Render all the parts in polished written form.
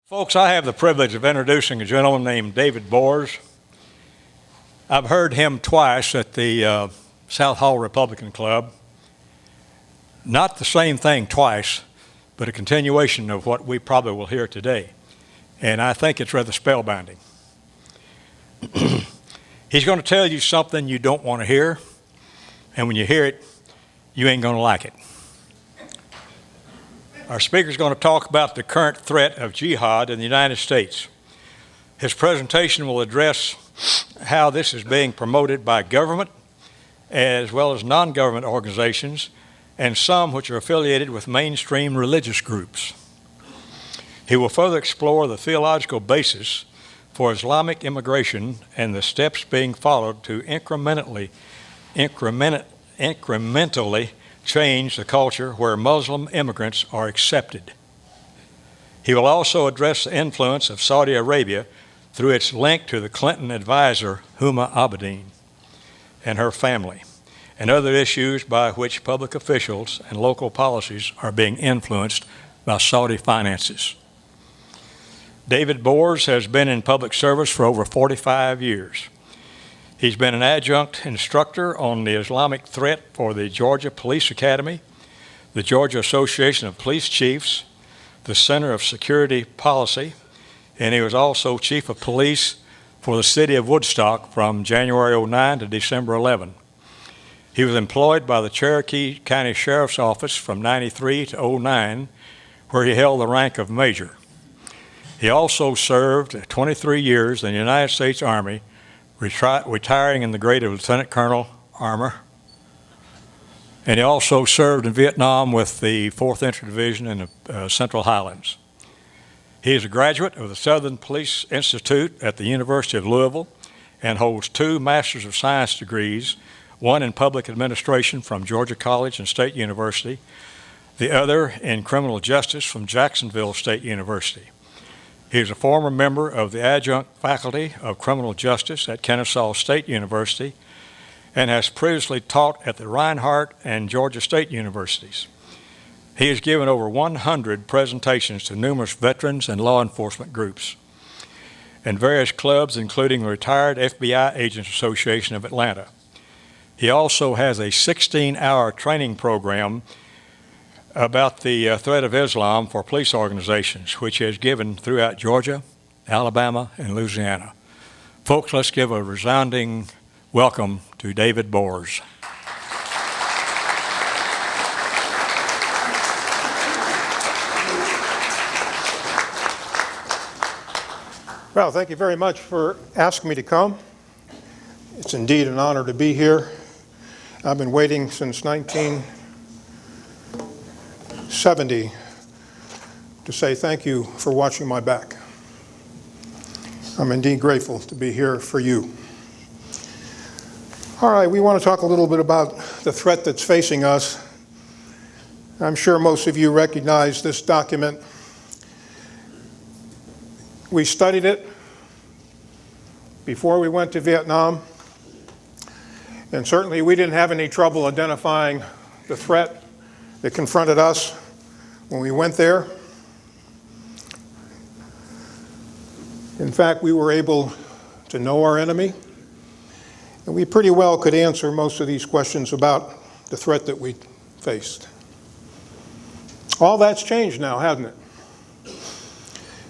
Folks, I have the privilege of introducing a gentleman named David Bors. I've heard him twice at the South Hall Republican Club. Not the same thing twice, but a continuation of what we probably will hear today. And I think it's rather spellbinding. He's going to tell you something you don't want to hear, and when you hear it, you ain't going to like it. Our speaker is going to talk about the current threat of jihad in the United States. His presentation will address how this is being promoted by government as well as non-government organizations and some which are affiliated with mainstream religious groups. He will further explore the theological basis for Islamic immigration and the steps being followed to incrementally change the culture where Muslim immigrants are accepted. He will also address the influence of Saudi Arabia through its link to the Clinton advisor Huma Abedin and her family, and other issues by which public officials and local policies are being influenced by Saudi finances. David Bors has been in public service for over 45 years. He's been an adjunct instructor on the Islamic threat for the Georgia Police Academy, the Georgia Association of Police Chiefs, the Center of Security Policy, and he was also Chief of Police for the city of Woodstock from January 09 to December 11. He was employed by the Cherokee County Sheriff's Office from 93 to 09, where he held the rank of Major. He also served 23 years in the United States Army, retiring in the grade of Lieutenant Colonel Armor. And he also served in Vietnam with the 4th Infantry Division in the Central Highlands. He is a graduate of the Southern Police Institute at the University of Louisville and holds 2 Masters of Science degrees, one in Public Administration from Georgia College and State University, the other in Criminal Justice from Jacksonville State University. He is a former member of the adjunct faculty of criminal justice at Kennesaw State University and has previously taught at the Reinhardt and Georgia State Universities. He has given over 100 presentations to numerous veterans and law enforcement groups and various clubs, including the Retired FBI Agents Association of Atlanta. He also has a 16-hour training program about the threat of Islam for police organizations, which he has given throughout Georgia, Alabama, and Louisiana. Folks, let's give a resounding welcome to David Bors. Well, thank you very much for asking me to come. It's indeed an honor to be here. I've been waiting since 1970 to say thank you for watching my back. I'm indeed grateful to be here for you. All right, we want to talk a little bit about the threat that's facing us. I'm sure most of you recognize this document. We studied it before we went to Vietnam, and certainly we didn't have any trouble identifying the threat that confronted us when we went there. In fact, we were able to know our enemy, and we pretty well could answer most of these questions about the threat that we faced. All that's changed now, hasn't it?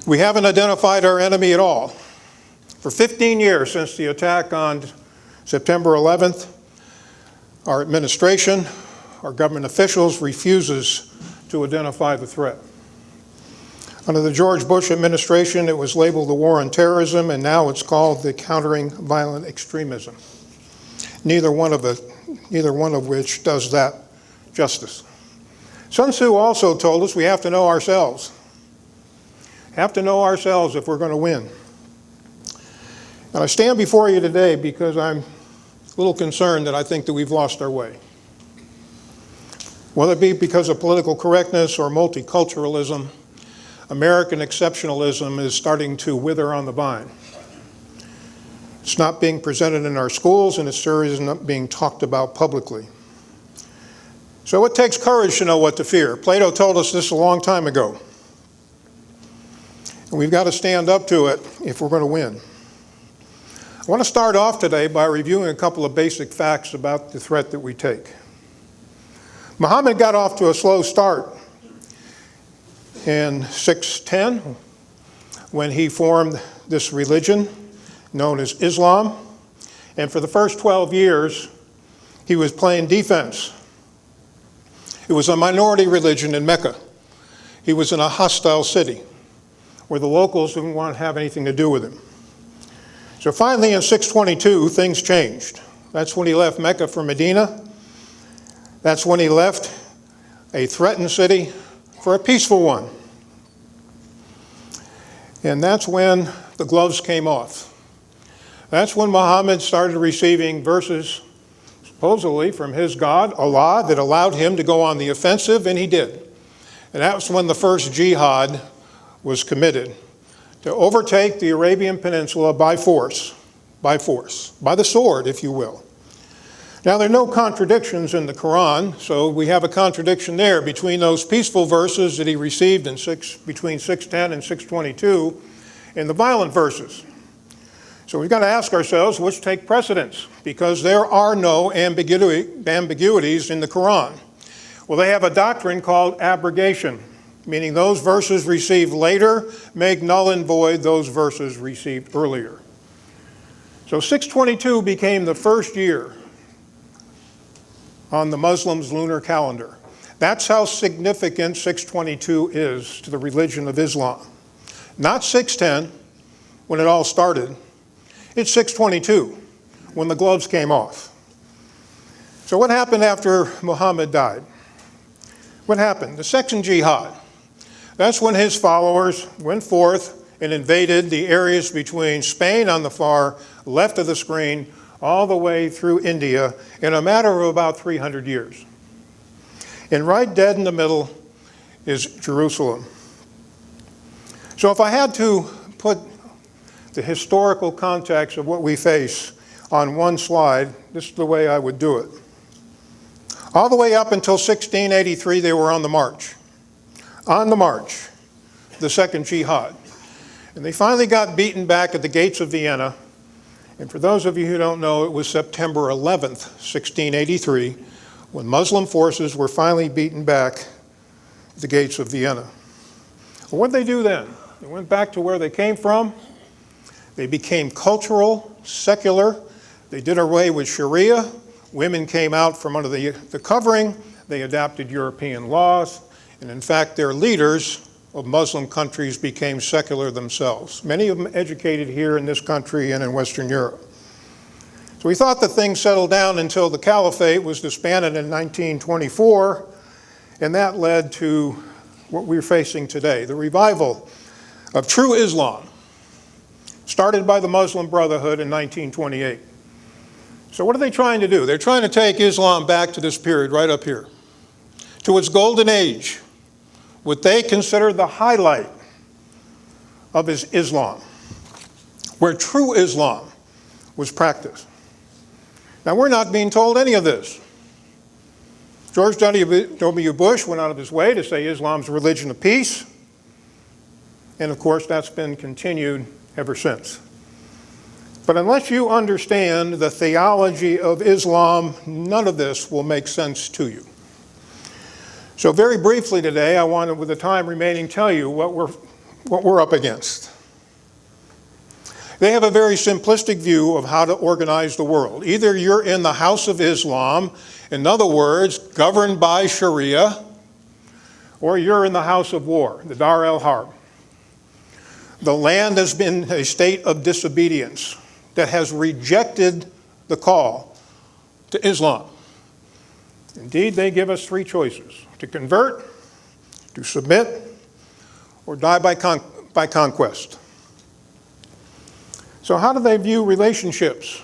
We haven't identified our enemy at all. For 15 years since the attack on September 11th, our administration, our government officials refuses to identify the threat. Under the George Bush administration, it was labeled the war on terrorism, and now it's called the countering violent extremism. Neither one of which does that justice. Sun Tzu also told us we have to know ourselves. Have to know ourselves if we're going to win. And I stand before you today because I'm a little concerned that I think that we've lost our way. Whether it be because of political correctness or multiculturalism, American exceptionalism is starting to wither on the vine. It's not being presented in our schools, and it sure is not being talked about publicly. So it takes courage to know what to fear. Plato told us this a long time ago. And we've got to stand up to it if we're going to win. I want to start off today by reviewing a couple of basic facts about the threat that we take. Muhammad got off to a slow start in 610 when he formed this religion known as Islam. And for the first 12 years, he was playing defense. It was a minority religion in Mecca. He was in a hostile city where the locals didn't want to have anything to do with him. So finally in 622, things changed. That's when he left Mecca for Medina. That's when he left a threatened city for a peaceful one. And that's when the gloves came off. That's when Muhammad started receiving verses, supposedly from his God, Allah, that allowed him to go on the offensive, and he did. And that was when the first jihad was committed, to overtake the Arabian Peninsula by force, by the sword, if you will. Now, there are no contradictions in the Quran, so we have a contradiction there between those peaceful verses that he received between 610 and 622 and the violent verses. So we've got to ask ourselves which take precedence, because there are no ambiguities in the Quran. Well, they have a doctrine called abrogation, meaning those verses received later make null and void those verses received earlier. So 622 became the first year on the Muslims' lunar calendar. That's how significant 622 is to the religion of Islam. Not 610, when it all started. It's 622, when the gloves came off. So what happened after Muhammad died? What happened? The second jihad. That's when his followers went forth and invaded the areas between Spain on the far left of the screen all the way through India in a matter of about 300 years. And right dead in the middle is Jerusalem. So if I had to put the historical context of what we face on one slide, this is the way I would do it. All the way up until 1683, they were on the march. On the march, the second jihad. And they finally got beaten back at the gates of Vienna. And for those of you who don't know, it was September 11th, 1683, when Muslim forces were finally beaten back at the gates of Vienna. Well, what did they do then? They went back to where they came from. They became cultural, secular. They did away with Sharia. Women came out from under the covering. They adopted European laws. And in fact, their leaders of Muslim countries became secular themselves. Many of them educated here in this country and in Western Europe. So we thought that things settled down until the caliphate was disbanded in 1924, and that led to what we're facing today, the revival of true Islam, started by the Muslim Brotherhood in 1928. So what are they trying to do? They're trying to take Islam back to this period right up here, to its golden age, what they consider the highlight of Islam, where true Islam was practiced. Now, we're not being told any of this. George W. Bush went out of his way to say Islam's a religion of peace, and of course that's been continued ever since. But unless you understand the theology of Islam, none of this will make sense to you. So very briefly today, I want to, with the time remaining, tell you what we're up against. They have a very simplistic view of how to organize the world. Either you're in the house of Islam, in other words, governed by Sharia, or you're in the house of war, the Dar el-Harb. The land has been a state of disobedience that has rejected the call to Islam. Indeed, they give us three choices: to convert, to submit, or die by conquest. So how do they view relationships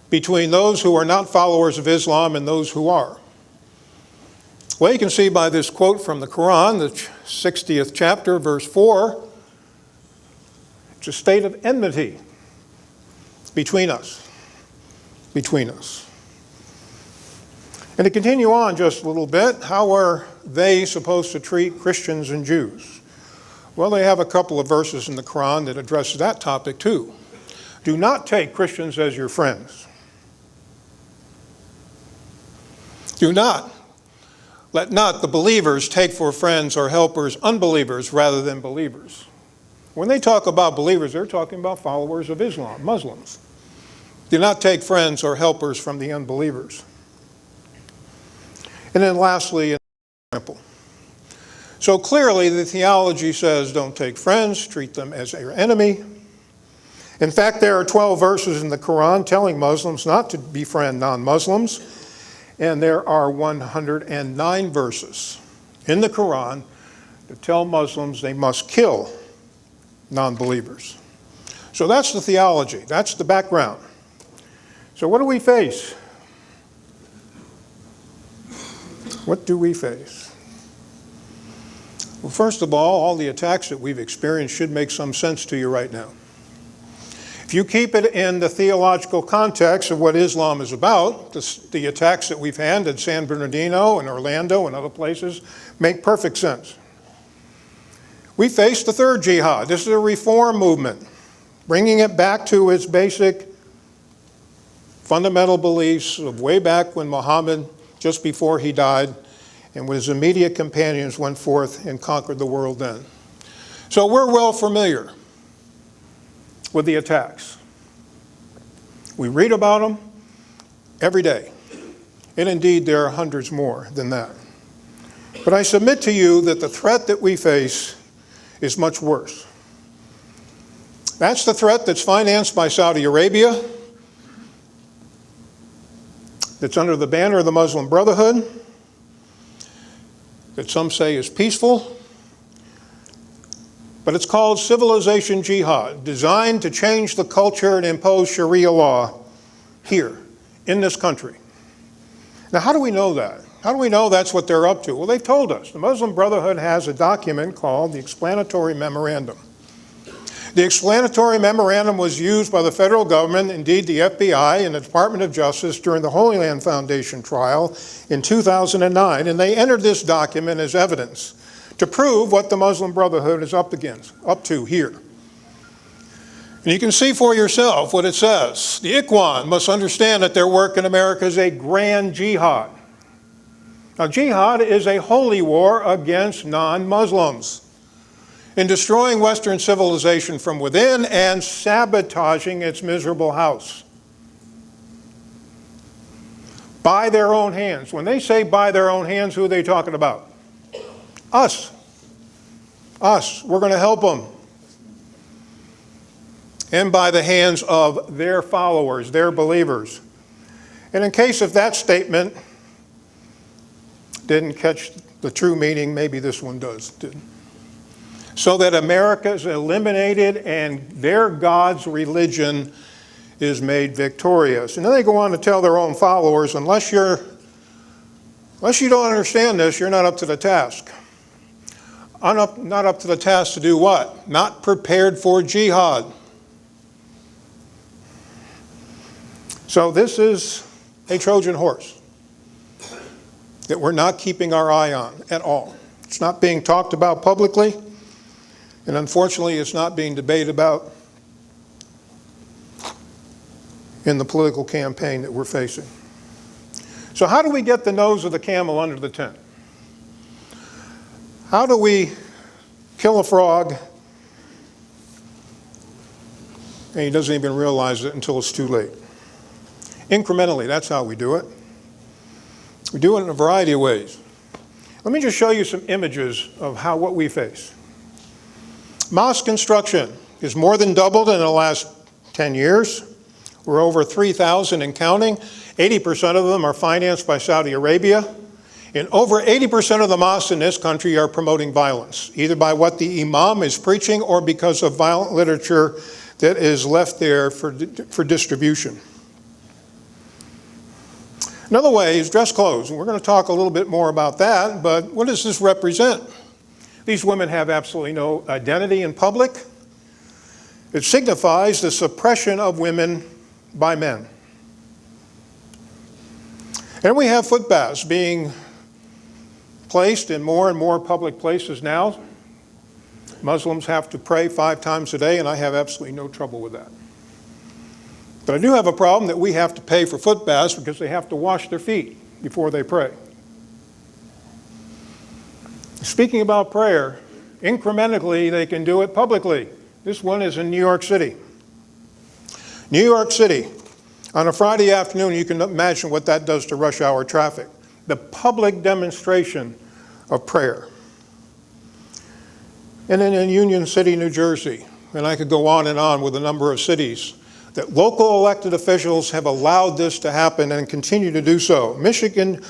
between those who are not followers of Islam and those who are? Well, you can see by this quote from the Quran, the 60th chapter, verse 4, it's a state of enmity between us. Between us. And to continue on just a little bit, how are they supposed to treat Christians and Jews? Well, they have a couple of verses in the Quran that address that topic too. Do not take Christians as your friends. Let not the believers take for friends or helpers unbelievers rather than believers. When they talk about believers, they're talking about followers of Islam, Muslims. Do not take friends or helpers from the unbelievers. And then lastly, an example. So clearly the theology says don't take friends, treat them as your enemy. In fact, there are 12 verses in the Quran telling Muslims not to befriend non-Muslims, and there are 109 verses in the Quran that tell Muslims they must kill non-believers. So that's the theology, that's the background. So what do we face? What do we face? Well, first of all the attacks that we've experienced should make some sense to you right now. If you keep it in the theological context of what Islam is about, the attacks that we've had in San Bernardino and Orlando and other places make perfect sense. We face the third jihad. This is a reform movement, bringing it back to its basic fundamental beliefs of way back when Muhammad, just before he died, and with his immediate companions went forth and conquered the world then. So we're well familiar with the attacks. We read about them every day. And indeed, there are hundreds more than that. But I submit to you that the threat that we face is much worse. That's the threat that's financed by Saudi Arabia, that's under the banner of the Muslim Brotherhood, that some say is peaceful, but it's called civilization jihad, designed to change the culture and impose Sharia law here, in this country. Now, how do we know that? How do we know that's what they're up to? Well, they've told us. The Muslim Brotherhood has a document called the Explanatory Memorandum. The Explanatory Memorandum was used by the federal government, indeed the FBI and the Department of Justice during the Holy Land Foundation trial in 2009, and they entered this document as evidence to prove what the Muslim Brotherhood is up to here. And you can see for yourself what it says. The Ikhwan must understand that their work in America is a grand jihad. Now, jihad is a holy war against non-Muslims in destroying Western civilization from within and sabotaging its miserable house. By their own hands. When they say by their own hands, who are they talking about? Us. We're going to help them. And by the hands of their followers, their believers. And in case if that statement didn't catch the true meaning, maybe this one does. So that America is eliminated and their God's religion is made victorious. And then they go on to tell their own followers, unless you don't understand this, you're not up to the task. Not up to the task to do what? Not prepared for jihad. So this is a Trojan horse that we're not keeping our eye on at all. It's not being talked about publicly, and unfortunately it's not being debated about in the political campaign that we're facing. So how do we get the nose of the camel under the tent? How do we kill a frog and he doesn't even realize it until it's too late? Incrementally, that's how we do it. We do it in a variety of ways. Let me just show you some images of what we face. Mosque construction is more than doubled in the last 10 years. We're over 3,000 and counting. 80% of them are financed by Saudi Arabia. And over 80% of the mosques in this country are promoting violence, either by what the imam is preaching or because of violent literature that is left there for distribution. Another way is dress clothes, and we're going to talk a little bit more about that, but what does this represent? These women have absolutely no identity in public. It signifies the suppression of women by men. And we have footbaths being placed in more and more public places now Muslims have to pray 5 times a day, and I have absolutely no trouble with that. But I do have a problem that we have to pay for foot baths because they have to wash their feet before they pray. Speaking about prayer, incrementally they can do it publicly. This one is in New York City. New York City, on a Friday afternoon, you can imagine what that does to rush hour traffic. The public demonstration of prayer. And then in Union City, New Jersey, and I could go on with a number of cities, that local elected officials have allowed this to happen and continue to do so. Michigan,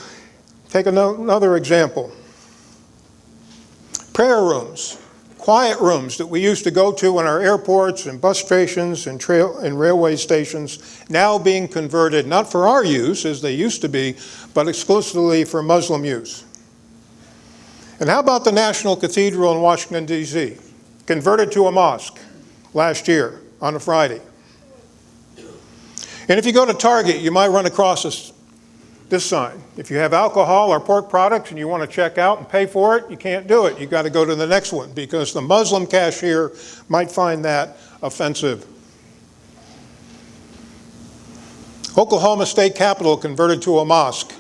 take another example. Prayer rooms, quiet rooms that we used to go to in our airports and bus stations and railway stations, now being converted, not for our use as they used to be, but exclusively for Muslim use. And how about the National Cathedral in Washington, D.C., converted to a mosque last year on a Friday? And if you go to Target, you might run across this sign. If you have alcohol or pork products and you want to check out and pay for it, you can't do it. You've got to go to the next one because the Muslim cashier might find that offensive. Oklahoma State Capitol converted to a mosque.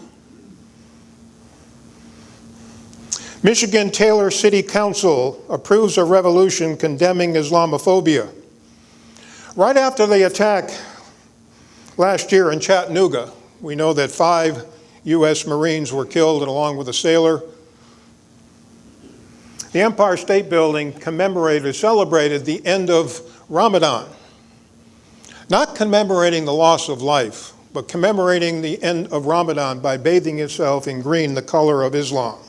Michigan Taylor City Council approves a resolution condemning Islamophobia. Right after the attack last year in Chattanooga, we know that 5 U.S. Marines were killed and along with a sailor. The Empire State Building celebrated the end of Ramadan. Not commemorating the loss of life, but commemorating the end of Ramadan by bathing itself in green, the color of Islam.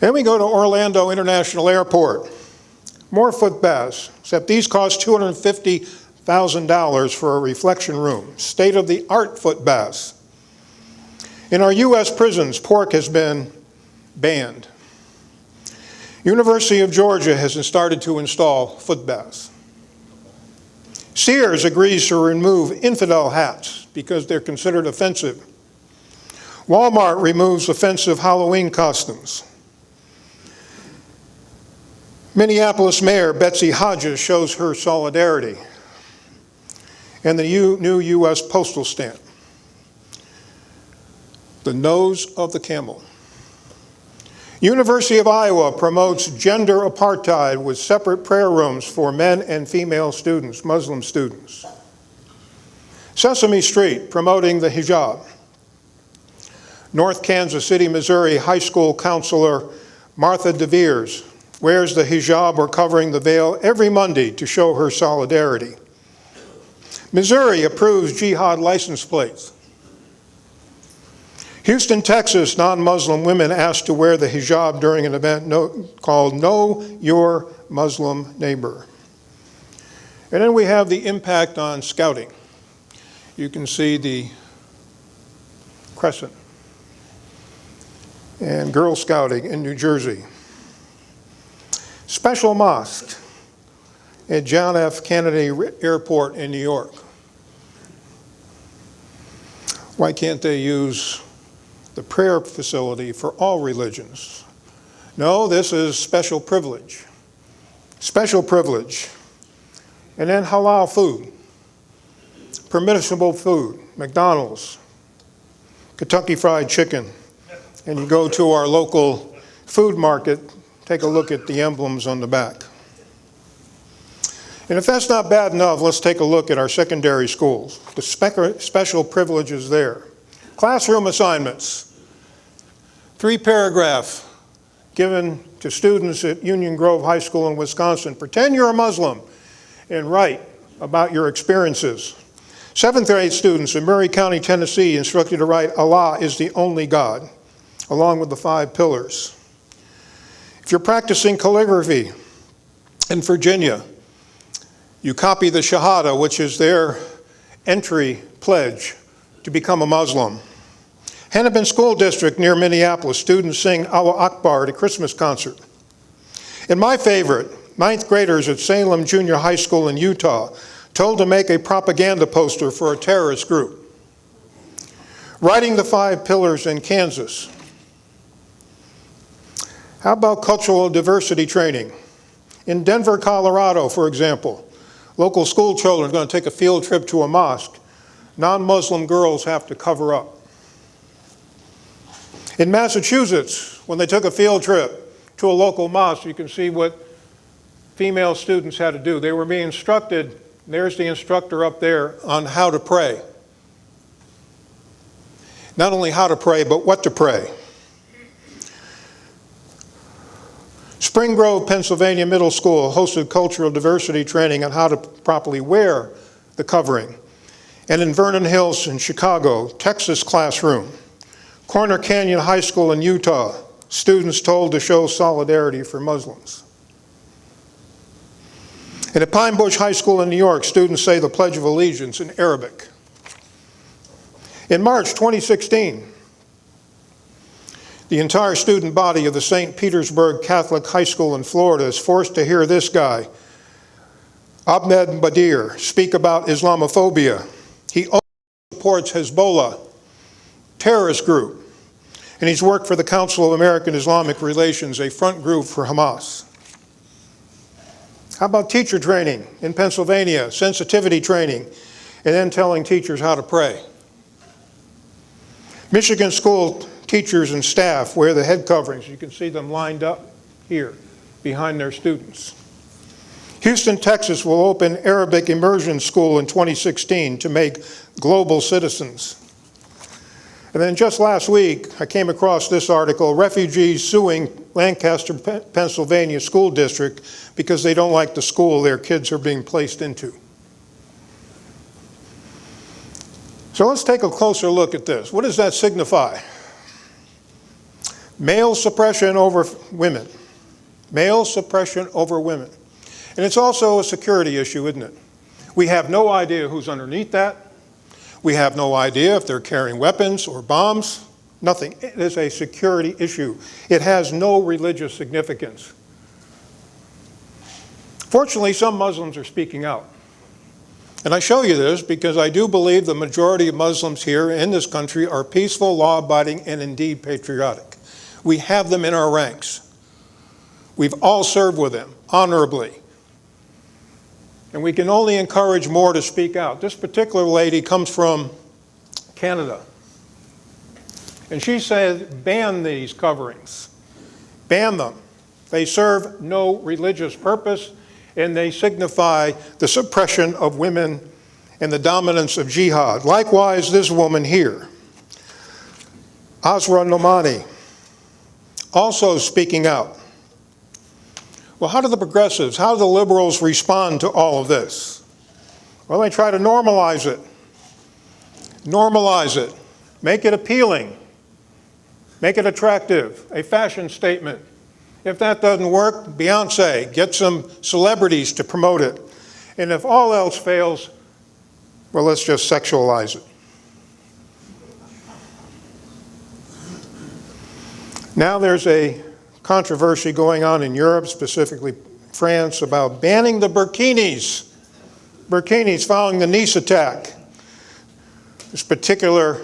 Then we go to Orlando International Airport. More foot baths, except these cost $250,000 for a reflection room. State-of-the-art foot baths. In our U.S. prisons, pork has been banned. University of Georgia has started to install foot baths. Sears agrees to remove infidel hats because they're considered offensive. Walmart removes offensive Halloween costumes. Minneapolis Mayor Betsy Hodges shows her solidarity. And the new U.S. postal stamp. The nose of the camel. University of Iowa promotes gender apartheid with separate prayer rooms for men and female students, Muslim students. Sesame Street promoting the hijab. North Kansas City, Missouri high school counselor Martha DeVeers wears the hijab or covering the veil every Monday to show her solidarity. Missouri approves jihad license plates. Houston, Texas, non-Muslim women asked to wear the hijab during an event called Know Your Muslim Neighbor. And then we have the impact on scouting. You can see the crescent. And Girl Scouting in New Jersey. Special mosque at John F. Kennedy Airport in New York. Why can't they use the prayer facility for all religions? No, this is special privilege. Special privilege. And then halal food. Permissible food. McDonald's. Kentucky Fried Chicken. And you go to our local food market, take a look at the emblems on the back. And if that's not bad enough, let's take a look at our secondary schools, the special privileges there. Classroom assignments. 3-paragraph given to students at Union Grove High School in Wisconsin. Pretend you're a Muslim and write about your experiences. 7th grade students in Murray County, Tennessee, instructed to write, Allah is the only God, along with the 5 pillars. If you're practicing calligraphy in Virginia, you copy the Shahada, which is their entry pledge to become a Muslim. Hennepin School District near Minneapolis, students sing Allah Akbar at a Christmas concert. And my favorite, 9th graders at Salem Junior High School in Utah, told to make a propaganda poster for a terrorist group. Writing the 5 pillars in Kansas. How about cultural diversity training? In Denver, Colorado, for example, local school children are going to take a field trip to a mosque. Non-Muslim girls have to cover up. In Massachusetts, when they took a field trip to a local mosque, you can see what female students had to do. They were being instructed, there's the instructor up there, on how to pray. Not only how to pray, but what to pray. Spring Grove, Pennsylvania Middle School hosted cultural diversity training on how to properly wear the covering. And in Vernon Hills in Chicago, Texas classroom. Corner Canyon High School in Utah, students told to show solidarity for Muslims. And at Pine Bush High School in New York, students say the Pledge of Allegiance in Arabic. In March 2016, the entire student body of the St. Petersburg Catholic High School in Florida is forced to hear this guy, Ahmed Badir, speak about Islamophobia. He also supports Hezbollah, terrorist group, and he's worked for the Council of American Islamic Relations, a front group for Hamas. How about teacher training in Pennsylvania, sensitivity training, and then telling teachers how to pray? Michigan school teachers and staff wear the head coverings. You can see them lined up here behind their students. Houston, Texas will open Arabic immersion school in 2016 to make global citizens. And then just last week, I came across this article, refugees suing Lancaster, Pennsylvania school district because they don't like the school their kids are being placed into. So let's take a closer look at this. What does that signify? Male suppression over women. Male suppression over women. And it's also a security issue, isn't it? We have no idea who's underneath that. We have no idea if they're carrying weapons or bombs. Nothing. It is a security issue. It has no religious significance. Fortunately, some Muslims are speaking out. And I show you this because I do believe the majority of Muslims here in this country are peaceful, law-abiding, and indeed patriotic. We have them in our ranks. We've all served with them honorably. And we can only encourage more to speak out. This particular lady comes from Canada. And she said, ban these coverings. Ban them. They serve no religious purpose, and they signify the suppression of women and the dominance of jihad. Likewise, this woman here, Azra Nomani, also speaking out. Well, how do the progressives, how do the liberals respond to all of this? Well, they try to normalize it. Normalize it. Make it appealing. Make it attractive. A fashion statement. If that doesn't work, Beyonce, get some celebrities to promote it. And if all else fails, well, let's just sexualize it. Now there's a controversy going on in Europe, specifically France, about banning the burkinis. Burkinis following the Nice attack. This particular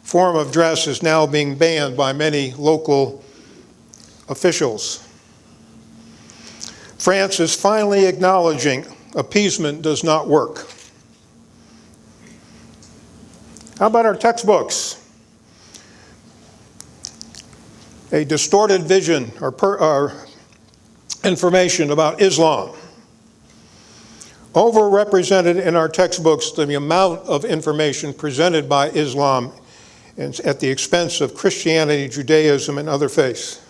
form of dress is now being banned by many local officials. France is finally acknowledging appeasement does not work. How about our textbooks? A distorted vision or information about Islam. Overrepresented in our textbooks the amount of information presented by Islam at the expense of Christianity, Judaism, and other faiths.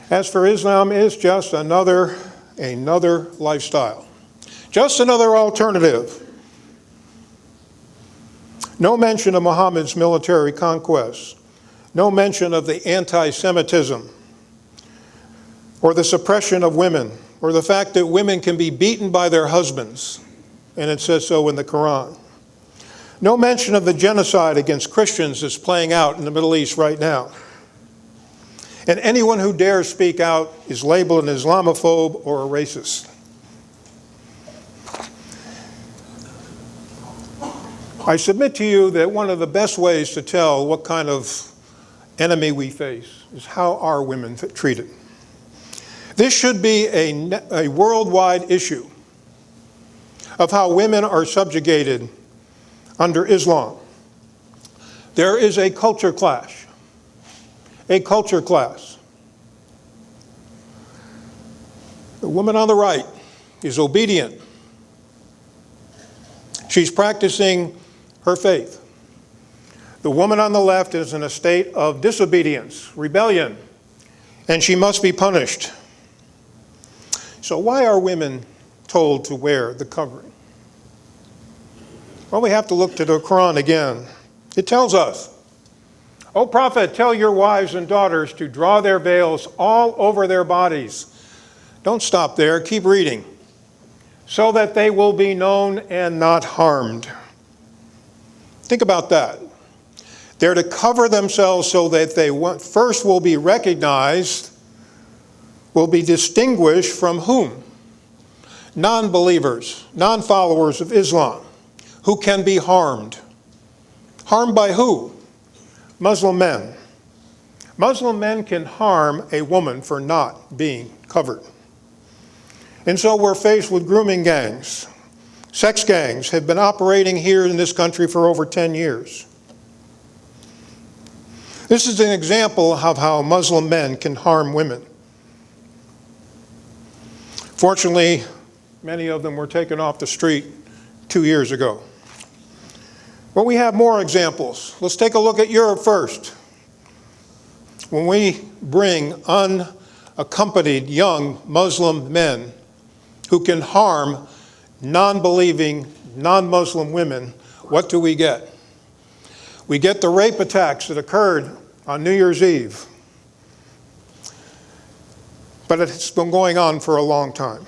As for Islam, it's just another lifestyle. Just another alternative. No mention of Muhammad's military conquests. No mention of the anti-Semitism or the suppression of women or the fact that women can be beaten by their husbands, and it says so in the Quran. No mention of the genocide against Christians that's playing out in the Middle East right now. And anyone who dares speak out is labeled an Islamophobe or a racist. I submit to you that one of the best ways to tell what kind of enemy we face is how are women treated. This should be a worldwide issue of how women are subjugated under Islam. There is a culture clash. A culture clash. The woman on the right is obedient. She's practicing her faith. The woman on the left is in a state of disobedience, rebellion, and she must be punished. So why are women told to wear the covering? Well, we have to look to the Quran again. It tells us, "O Prophet, tell your wives and daughters to draw their veils all over their bodies." Don't stop there, keep reading. "So that they will be known and not harmed." Think about that. They're to cover themselves so that they first will be recognized, will be distinguished from whom? Non-believers, non-followers of Islam, who can be harmed. Harmed by who? Muslim men. Muslim men can harm a woman for not being covered. And so we're faced with grooming gangs. Sex gangs have been operating here in this country for over 10 years. This is an example of how Muslim men can harm women. Fortunately, many of them were taken off the street 2 years ago. But we have more examples. Let's take a look at Europe first. When we bring unaccompanied young Muslim men who can harm non-believing, non-Muslim women, what do we get? We get the rape attacks that occurred on New Year's Eve. But it's been going on for a long time.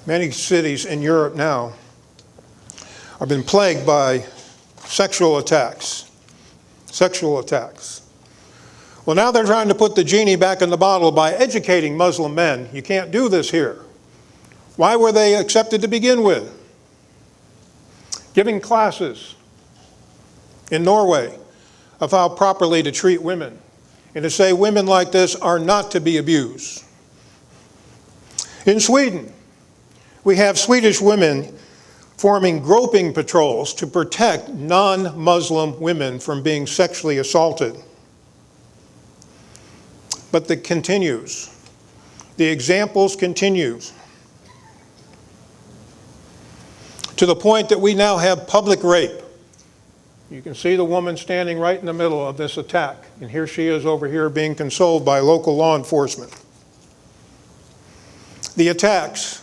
Many cities in Europe now have been plagued by sexual attacks. Sexual attacks. Well, now they're trying to put the genie back in the bottle by educating Muslim men. You can't do this here. Why were they accepted to begin with? Giving classes in Norway of how properly to treat women and to say women like this are not to be abused. In Sweden, we have Swedish women forming groping patrols to protect non-Muslim women from being sexually assaulted. But it continues. The examples continue. To the point that we now have public rape. You can see the woman standing right in the middle of this attack, and here she is over here being consoled by local law enforcement. The attacks.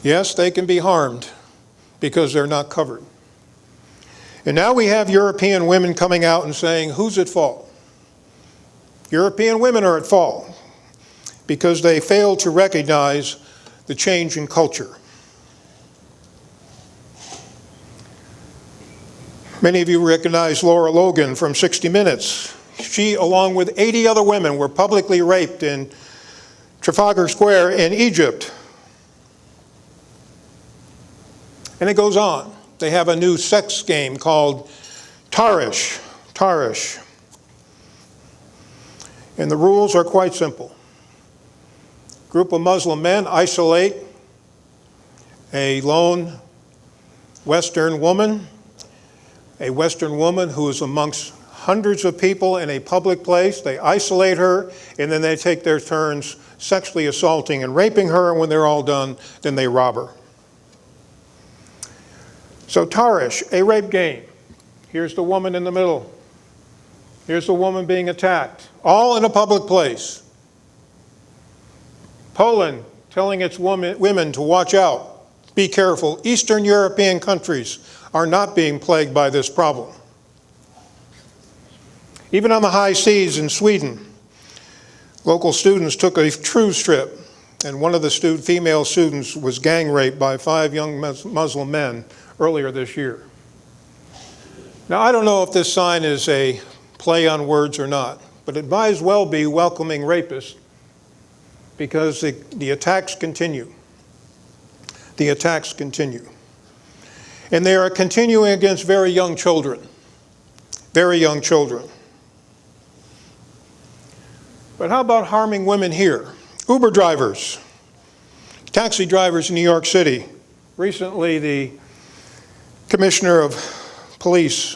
Yes, they can be harmed because they're not covered. And now we have European women coming out and saying, who's at fault? European women are at fault because they fail to recognize the change in culture. Many of you recognize Laura Logan from 60 Minutes. She, along with 80 other women, were publicly raped in Trafalgar Square in Egypt. And it goes on. They have a new sex game called Tarish. Tarish. And the rules are quite simple. A group of Muslim men isolate a lone Western woman who is amongst hundreds of people in a public place. They isolate her, and then they take their turns sexually assaulting and raping her, and when they're all done, then they rob her. So Tarish, a rape game. Here's the woman in the middle. Here's the woman being attacked, all in a public place. Poland telling its women to watch out, be careful. Eastern European countries are not being plagued by this problem. Even on the high seas in Sweden, local students took a cruise trip, and one of the female students was gang raped by 5 young Muslim men earlier this year. Now, I don't know if this sign is a play on words or not, but it might as well be welcoming rapists because the attacks continue. The attacks continue. And they are continuing against very young children. Very young children. But how about harming women here? Uber drivers, taxi drivers in New York City. Recently, the commissioner of police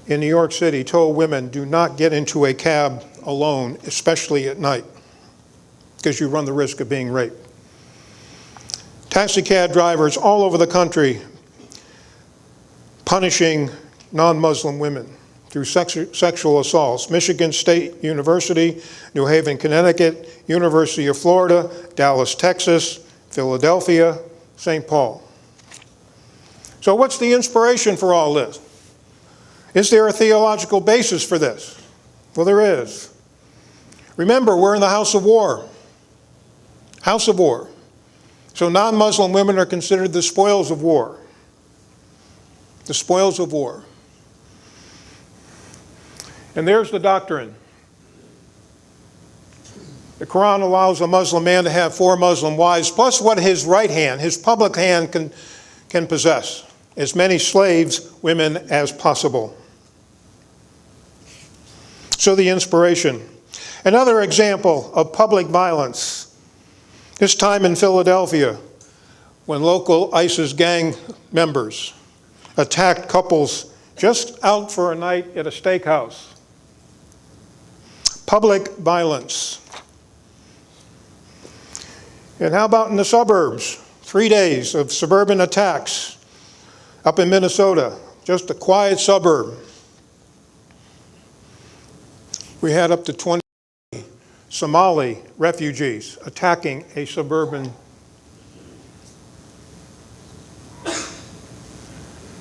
in New York City told women, do not get into a cab alone, especially at night, because you run the risk of being raped. Taxi cab drivers all over the country punishing non-Muslim women through sexual assaults. Michigan State University, New Haven, Connecticut, University of Florida, Dallas, Texas, Philadelphia, St. Paul. So what's the inspiration for all this? Is there a theological basis for this? Well, there is. Remember, we're in the house of war. House of war. So non-Muslim women are considered the spoils of war. The spoils of war. And there's the doctrine. The Quran allows a Muslim man to have 4 Muslim wives, plus what his right hand, his public hand, can possess. As many slaves, women, as possible. So the inspiration. Another example of public violence, this time in Philadelphia, when local ISIS gang members attacked couples just out for a night at a steakhouse. Public violence. And how about in the suburbs? 3 days of suburban attacks up in Minnesota, just a quiet suburb. We had up to 20 Somali refugees attacking a suburban.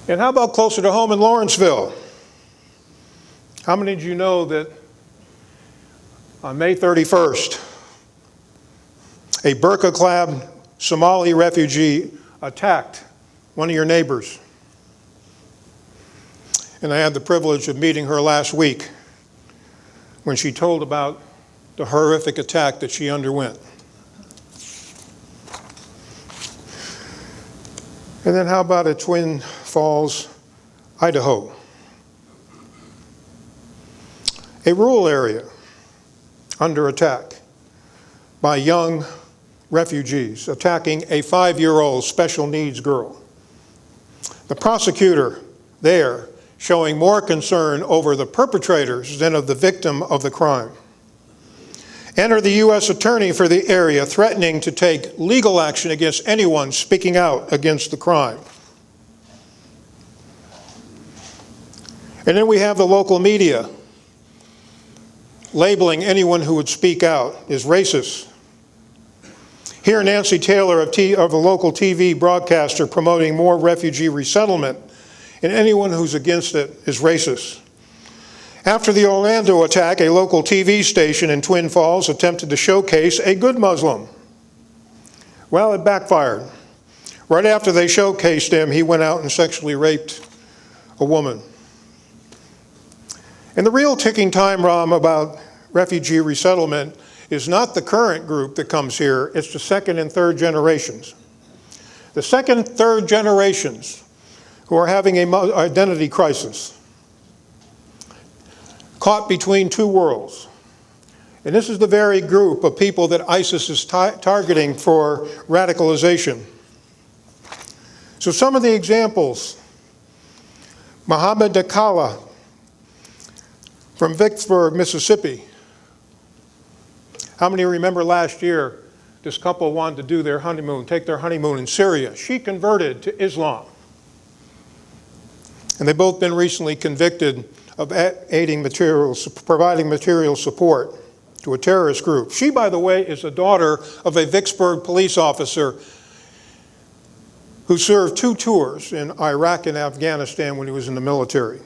And how about closer to home in Lawrenceville? How many did you know that on May 31st, a burqa-clad Somali refugee attacked one of your neighbors? And I had the privilege of meeting her last week when she told about the horrific attack that she underwent. And then how about at Twin Falls, Idaho? A rural area under attack by young refugees attacking a 5-year-old special needs girl. The prosecutor there showing more concern over the perpetrators than of the victim of the crime. Enter the U.S. attorney for the area threatening to take legal action against anyone speaking out against the crime. And then we have the local media labeling anyone who would speak out as racist. Here, Nancy Taylor of a local TV broadcaster promoting more refugee resettlement, and anyone who's against it is racist. After the Orlando attack, a local TV station in Twin Falls attempted to showcase a good Muslim. Well, it backfired. Right after they showcased him, he went out and sexually raped a woman. And the real ticking time bomb about refugee resettlement is not the current group that comes here, it's the second and third generations. The second and third generations who are having an identity crisis, caught between 2 worlds. And this is the very group of people that ISIS is targeting for radicalization. So some of the examples: Mohammed Dakala from Vicksburg, Mississippi. How many remember last year this couple wanted to do their honeymoon, take their honeymoon in Syria? She converted to Islam. And they've both been recently convicted of providing material support to a terrorist group. She, by the way, is the daughter of a Vicksburg police officer who served 2 tours in Iraq and Afghanistan when he was in the military.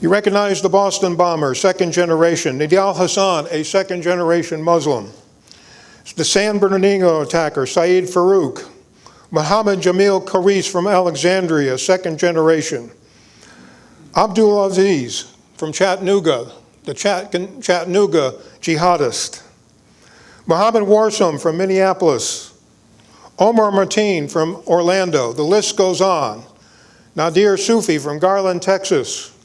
You recognize the Boston bomber, second generation. Nidal Hassan, a second generation Muslim. The San Bernardino attacker, Saeed Farouk. Muhammad Jamil Kharis from Alexandria, second generation. Abdul Aziz from Chattanooga, the Chattanooga jihadist. Muhammad Warsam from Minneapolis, Omar Mateen from Orlando. The list goes on. Nadir Sufi from Garland, Texas.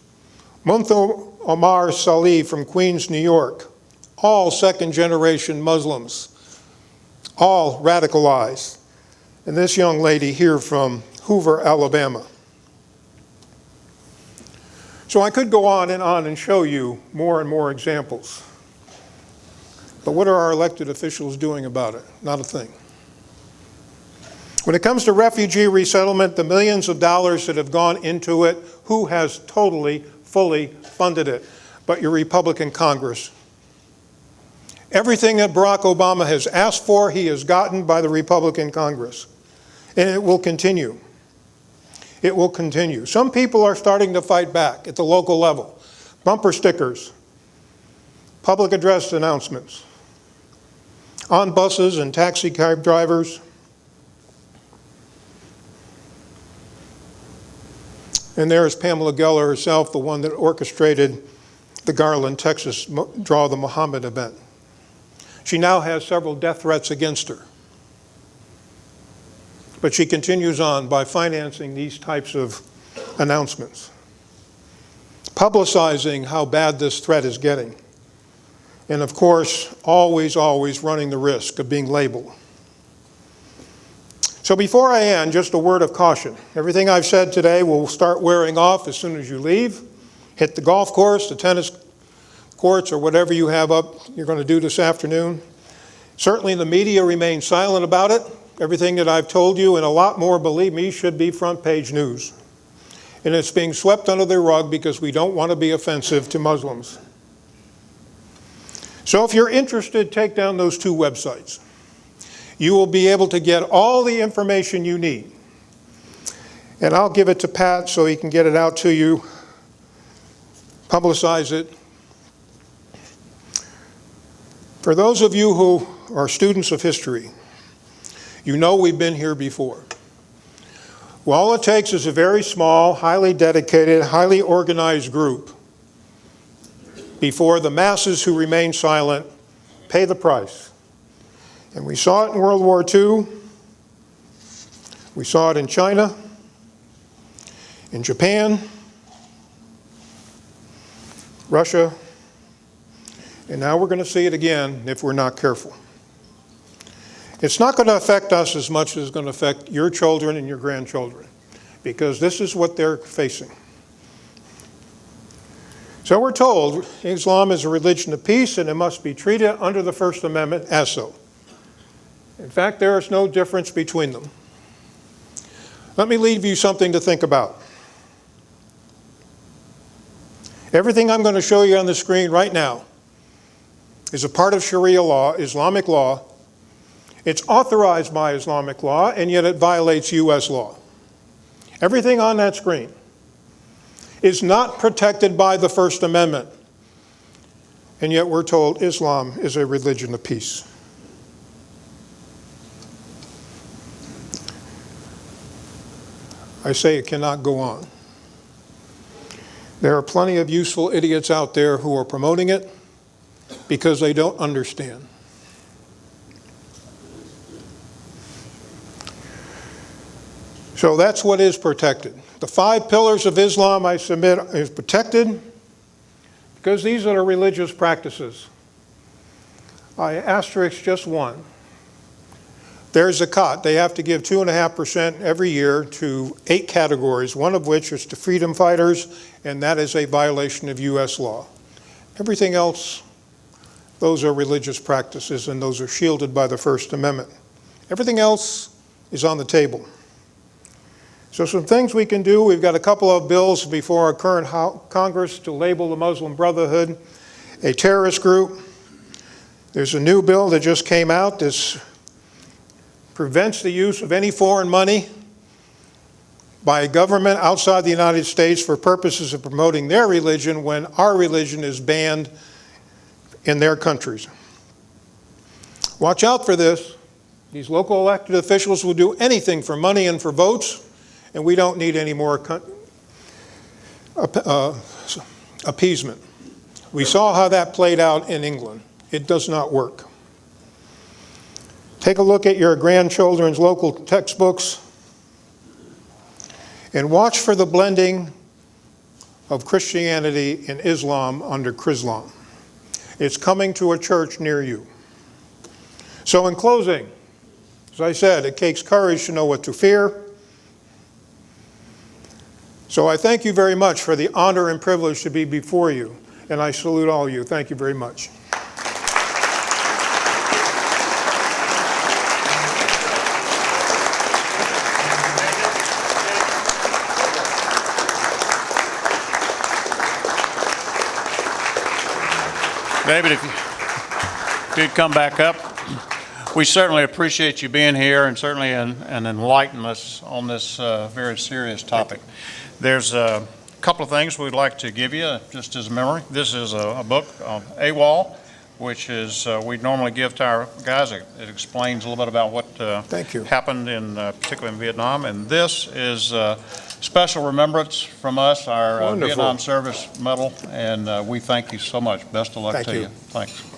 Muntho Omar Salih from Queens, New York. All second-generation Muslims, all radicalized. And this young lady here from Hoover, Alabama. So I could go on and show you more and more examples. But what are our elected officials doing about it? Not a thing. When it comes to refugee resettlement, the millions of dollars that have gone into it, who has totally, fully funded it? But your Republican Congress. Everything that Barack Obama has asked for, he has gotten by the Republican Congress. And it will continue. It will continue. Some people are starting to fight back at the local level. Bumper stickers, public address announcements, on buses and taxi cab drivers. And there's Pamela Geller herself, the one that orchestrated the Garland, Texas Draw the Muhammad event. She now has several death threats against her. But she continues on by financing these types of announcements, publicizing how bad this threat is getting. And of course, always, always running the risk of being labeled. So before I end, just a word of caution. Everything I've said today will start wearing off as soon as you leave. Hit the golf course, the tennis courts, or whatever you have up you're going to do this afternoon. Certainly the media remains silent about it. Everything that I've told you and a lot more, believe me, should be front page news. And it's being swept under the rug because we don't want to be offensive to Muslims. So if you're interested, take down those two websites. You will be able to get all the information you need. And I'll give it to Pat so he can get it out to you, publicize it. For those of you who are students of history, you know we've been here before. Well, all it takes is a very small, highly dedicated, highly organized group before the masses who remain silent pay the price. And we saw it in World War II. We saw it in China, in Japan, Russia, and now we're going to see it again if we're not careful. It's not going to affect us as much as it's going to affect your children and your grandchildren, because this is what they're facing. So we're told Islam is a religion of peace and it must be treated under the First Amendment as so. In fact, there is no difference between them. Let me leave you something to think about. Everything I'm going to show you on the screen right now is a part of Sharia law, Islamic law. It's authorized by Islamic law, and yet it violates U.S. law. Everything on that screen is not protected by the First Amendment, and yet we're told Islam is a religion of peace. I say it cannot go on. There are plenty of useful idiots out there who are promoting it because they don't understand. So that's what is protected. The 5 pillars of Islam, I submit, is protected because these are the religious practices. I asterisk just one. There's zakat. They have to give 2.5% every year to 8 categories, one of which is to freedom fighters, and that is a violation of U.S. law. Everything else, those are religious practices, and those are shielded by the First Amendment. Everything else is on the table. So some things we can do. We've got a couple of bills before our current Congress to label the Muslim Brotherhood a terrorist group. There's a new bill that just came out. This prevents the use of any foreign money by a government outside the United States for purposes of promoting their religion when our religion is banned in their countries. Watch out for this. These local elected officials will do anything for money and for votes, and we don't need any more appeasement. We saw how that played out in England. It does not work. Take a look at your grandchildren's local textbooks and watch for the blending of Christianity and Islam under Chrislam. It's coming to a church near you. So in closing, as I said, it takes courage to know what to fear. So I thank you very much for the honor and privilege to be before you, and I salute all of you. Thank you very much. David, if you'd come back up, we certainly appreciate you being here and certainly and enlightening us on this very serious topic. There's a couple of things we'd like to give you just as a memory. This is a book, AWOL, which is we normally give to our guys. It explains a little bit about what happened in particularly in Vietnam. And this is special remembrance from us, our Vietnam Service Medal, and we thank you so much. Best of luck to you. Thanks.